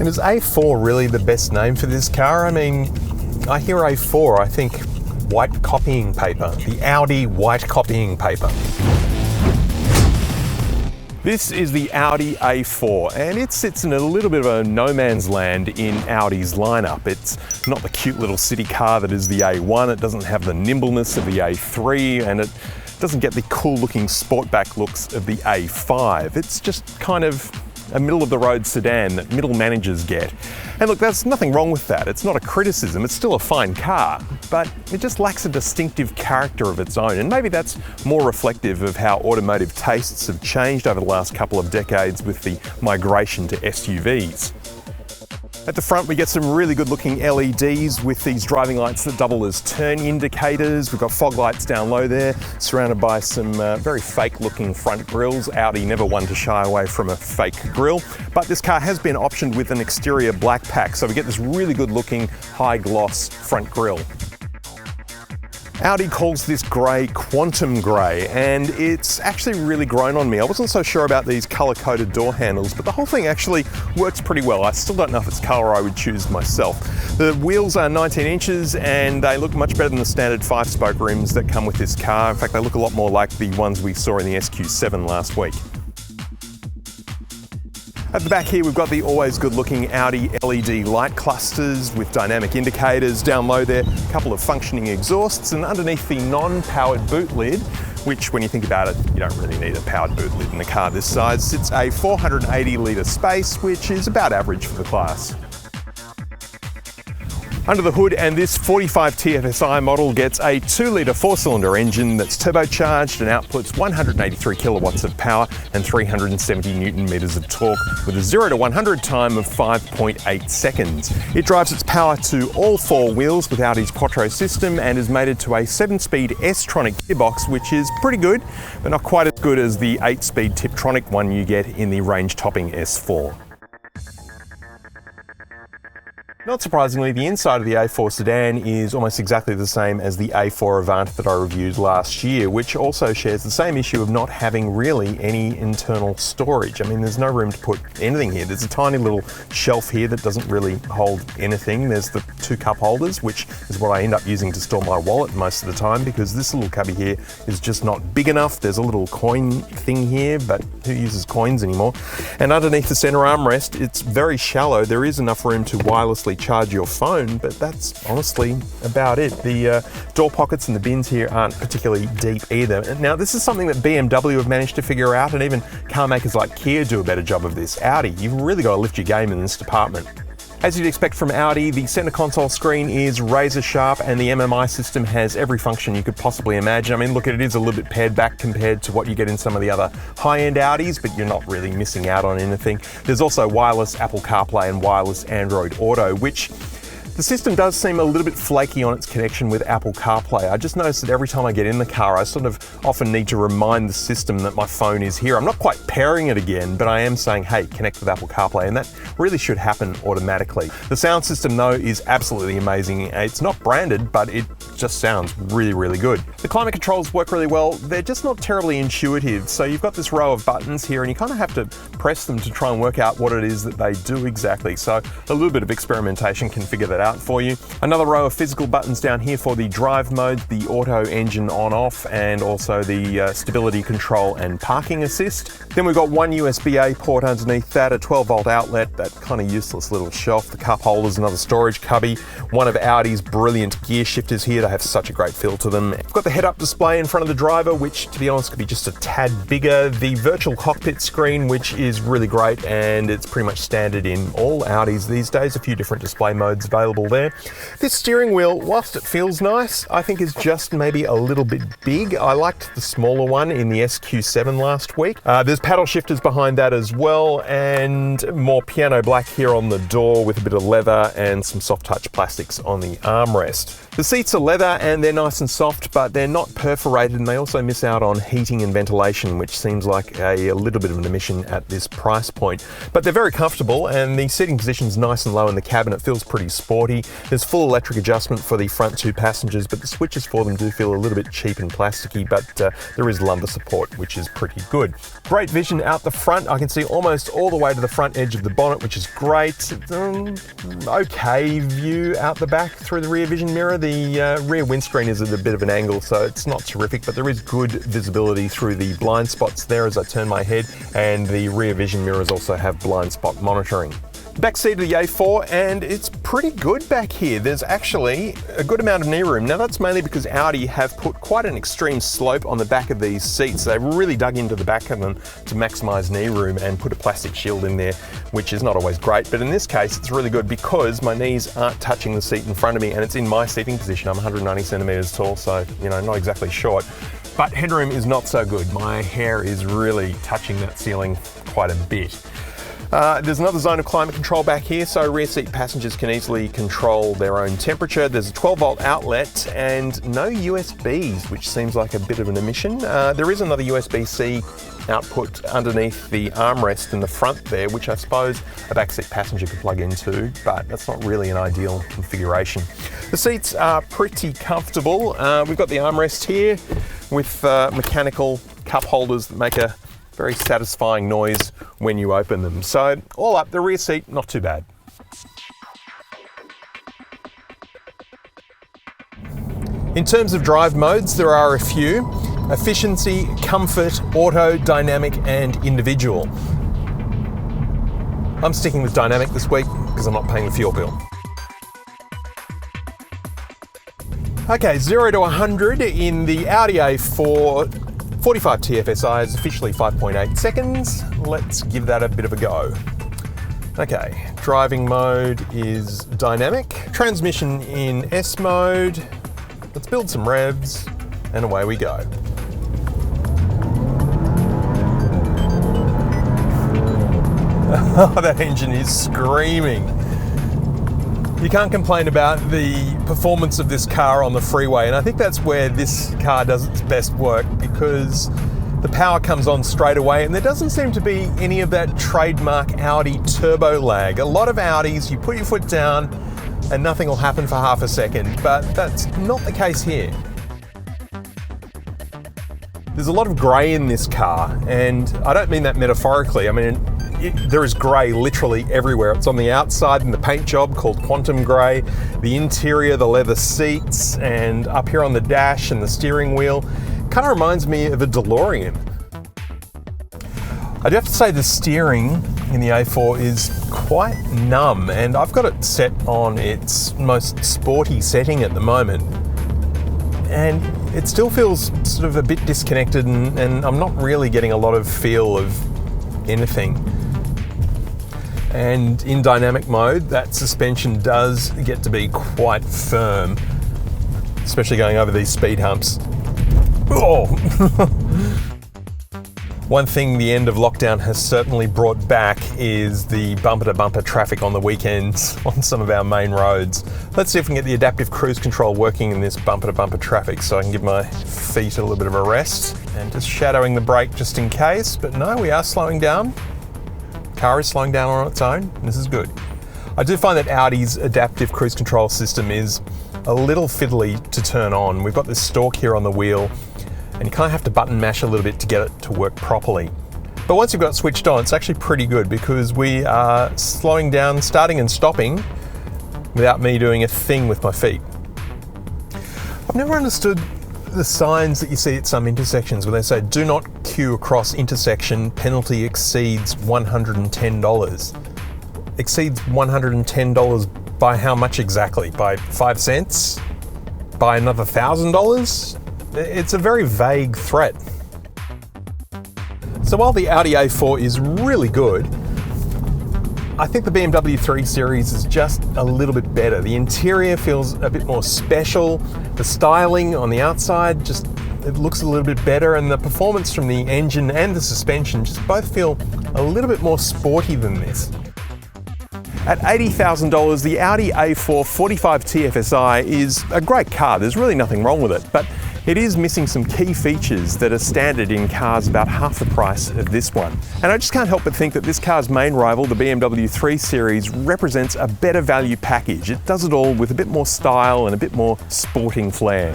And is A4 really the best name for this car? I mean, I hear A4, I think white copying paper, the Audi white copying paper. This is the Audi A4, and it sits in a little bit of a no man's land in Audi's lineup. It's not the cute little city car that is the A1, it doesn't have the nimbleness of the A3, and it doesn't get the cool looking sportback looks of the A5. It's just kind of a middle-of-the-road sedan that middle managers get. And look, there's nothing wrong with that. It's not a criticism, it's still a fine car, but it just lacks a distinctive character of its own. And maybe that's more reflective of how automotive tastes have changed over the last couple of decades with the migration to SUVs. At the front, we get some really good looking LEDs with these driving lights that double as turn indicators. We've got fog lights down low there, surrounded by some very fake looking front grills. Audi never one to shy away from a fake grille, but this car has been optioned with an exterior black pack, so we get this really good looking high gloss front grille. Audi calls this grey quantum grey, and it's actually really grown on me. I wasn't so sure about these colour-coded door handles, but the whole thing actually works pretty well. I still don't know if it's colour I would choose myself. The wheels are 19 inches and they look much better than the standard 5-spoke rims that come with this car. In fact, they look a lot more like the ones we saw in the SQ7 last week. At the back here, we've got the always good-looking Audi LED light clusters with dynamic indicators. Down low there, a couple of functioning exhausts, and underneath the non-powered boot lid, which when you think about it, you don't really need a powered boot lid in a car this size, sits a 480-litre space, which is about average for the class. Under the hood, and this 45 TFSI model gets a 2-litre 4-cylinder engine that's turbocharged and outputs 183 kilowatts of power and 370 newton meters of torque with a 0 to 100 time of 5.8 seconds. It drives its power to all 4 wheels with Audi's Quattro system and is mated to a 7-speed S-tronic gearbox, which is pretty good, but not quite as good as the 8-speed Tiptronic one you get in the range-topping S4. Not surprisingly, the inside of the A4 sedan is almost exactly the same as the A4 Avant that I reviewed last year, which also shares the same issue of not having really any internal storage. I mean, there's no room to put anything here. There's a tiny little shelf here that doesn't really hold anything. There's the 2 cup holders, which is what I end up using to store my wallet most of the time, because this little cubby here is just not big enough. There's a little coin thing here, but who uses coins anymore? And underneath the center armrest, it's very shallow. There is enough room to wirelessly charge your phone, but that's honestly about it. The door pockets and the bins here aren't particularly deep either. Now, this is something that BMW have managed to figure out, and even car makers like Kia do a better job of this. Audi, you've really got to lift your game in this department. As you'd expect from Audi, the center console screen is razor sharp and the MMI system has every function you could possibly imagine. I mean, look, it is a little bit pared back compared to what you get in some of the other high-end Audis, but you're not really missing out on anything. There's also wireless Apple CarPlay and wireless Android Auto, which the system does seem a little bit flaky on its connection with Apple CarPlay. I just noticed that every time I get in the car, I sort of often need to remind the system that my phone is here. I'm not quite pairing it again, but I am saying, hey, connect with Apple CarPlay, and that really should happen automatically. The sound system, though, is absolutely amazing. It's not branded, but it just sounds really, really good. The climate controls work really well. They're just not terribly intuitive. So you've got this row of buttons here, and you kind of have to press them to try and work out what it is that they do exactly. So a little bit of experimentation can figure that out for you. Another row of physical buttons down here for the drive mode, the auto engine on-off, and also the stability control and parking assist. Then we've got one USB-A port underneath that, a 12-volt outlet, that kind of useless little shelf, the cup holders, another storage cubby, one of Audi's brilliant gear shifters here. They have such a great feel to them. We've got the head-up display in front of the driver, which, to be honest, could be just a tad bigger. The virtual cockpit screen, which is really great, and it's pretty much standard in all Audis these days. A few different display modes available there. This steering wheel, whilst it feels nice, I think is just maybe a little bit big. I liked the smaller one in the SQ7 last week. There's paddle shifters behind that as well, and more piano black here on the door with a bit of leather and some soft touch plastics on the armrest. The seats are leather and they're nice and soft, but they're not perforated, and they also miss out on heating and ventilation, which seems like a little bit of an omission at this price point. But they're very comfortable, and the seating position's nice and low in the cabin. It feels pretty sporty. There's full electric adjustment for the front two passengers, but the switches for them do feel a little bit cheap and plasticky, but there is lumbar support, which is pretty good. Great vision out the front. I can see almost all the way to the front edge of the bonnet, which is great. Okay view out the back through the rear vision mirror. The rear windscreen is at a bit of an angle, so it's not terrific, but there is good visibility through the blind spots there as I turn my head, and the rear vision mirrors also have blind spot monitoring. Back seat of the A4, and it's pretty good back here. There's actually a good amount of knee room. Now that's mainly because Audi have put quite an extreme slope on the back of these seats. They've really dug into the back of them to maximize knee room and put a plastic shield in there, which is not always great. But in this case, it's really good because my knees aren't touching the seat in front of me, and it's in my seating position. I'm 190 centimeters tall, so, you know, not exactly short. But headroom is not so good. My hair is really touching that ceiling quite a bit. There's another zone of climate control back here, so rear seat passengers can easily control their own temperature. There's a 12-volt outlet and no USBs, which seems like a bit of an omission. There is another USB-C output underneath the armrest in the front there, which I suppose a backseat passenger could plug into, but that's not really an ideal configuration. The seats are pretty comfortable. We've got the armrest here with mechanical cup holders that make a very satisfying noise when you open them. So all up, the rear seat, not too bad. In terms of drive modes, there are a few: efficiency, comfort, auto, dynamic, and individual. I'm sticking with dynamic this week because I'm not paying the fuel bill. Okay, 0 to 100 in the Audi A4 45 TFSI is officially 5.8 seconds. Let's give that a bit of a go. Okay, driving mode is dynamic. Transmission in S mode. Let's build some revs, and away we go. Oh, that engine is screaming. You can't complain about the performance of this car on the freeway, and I think that's where this car does its best work, because the power comes on straight away and there doesn't seem to be any of that trademark Audi turbo lag. A lot of Audis, you put your foot down and nothing will happen for half a second, but that's not the case here. There's a lot of grey in this car, and I don't mean that metaphorically. I mean, there is grey literally everywhere. It's on the outside in the paint job called quantum grey, the interior, the leather seats, and up here on the dash and the steering wheel. Kind of reminds me of a DeLorean. I do have to say the steering in the A4 is quite numb, and I've got it set on its most sporty setting at the moment. And it still feels sort of a bit disconnected, and I'm not really getting a lot of feel of anything. And in dynamic mode, that suspension does get to be quite firm, especially going over these speed humps. Oh! One thing the end of lockdown has certainly brought back is the bumper-to-bumper traffic on the weekends on some of our main roads. Let's see if we can get the adaptive cruise control working in this bumper-to-bumper traffic so I can give my feet a little bit of a rest. And just shadowing the brake just in case, but no, we are slowing down. Car is slowing down on its own. This is good. I do find that Audi's adaptive cruise control system is a little fiddly to turn on. We've got this stalk here on the wheel, and you kind of have to button mash a little bit to get it to work properly. But once you've got it switched on, it's actually pretty good because we are slowing down, starting and stopping without me doing a thing with my feet. I've never understood the signs that you see at some intersections where they say, "Do not queue across intersection, penalty exceeds $110. Exceeds $110 by how much exactly? By 5 cents? By another $1,000? It's a very vague threat. So while the Audi A4 is really good, I think the BMW 3 Series is just a little bit better. The interior feels a bit more special. The styling on the outside it looks a little bit better, and the performance from the engine and the suspension just both feel a little bit more sporty than this. At $80,000, the Audi A4 45 TFSI is a great car. There's really nothing wrong with it, but it is missing some key features that are standard in cars about half the price of this one. And I just can't help but think that this car's main rival, the BMW 3 Series, represents a better value package. It does it all with a bit more style and a bit more sporting flair.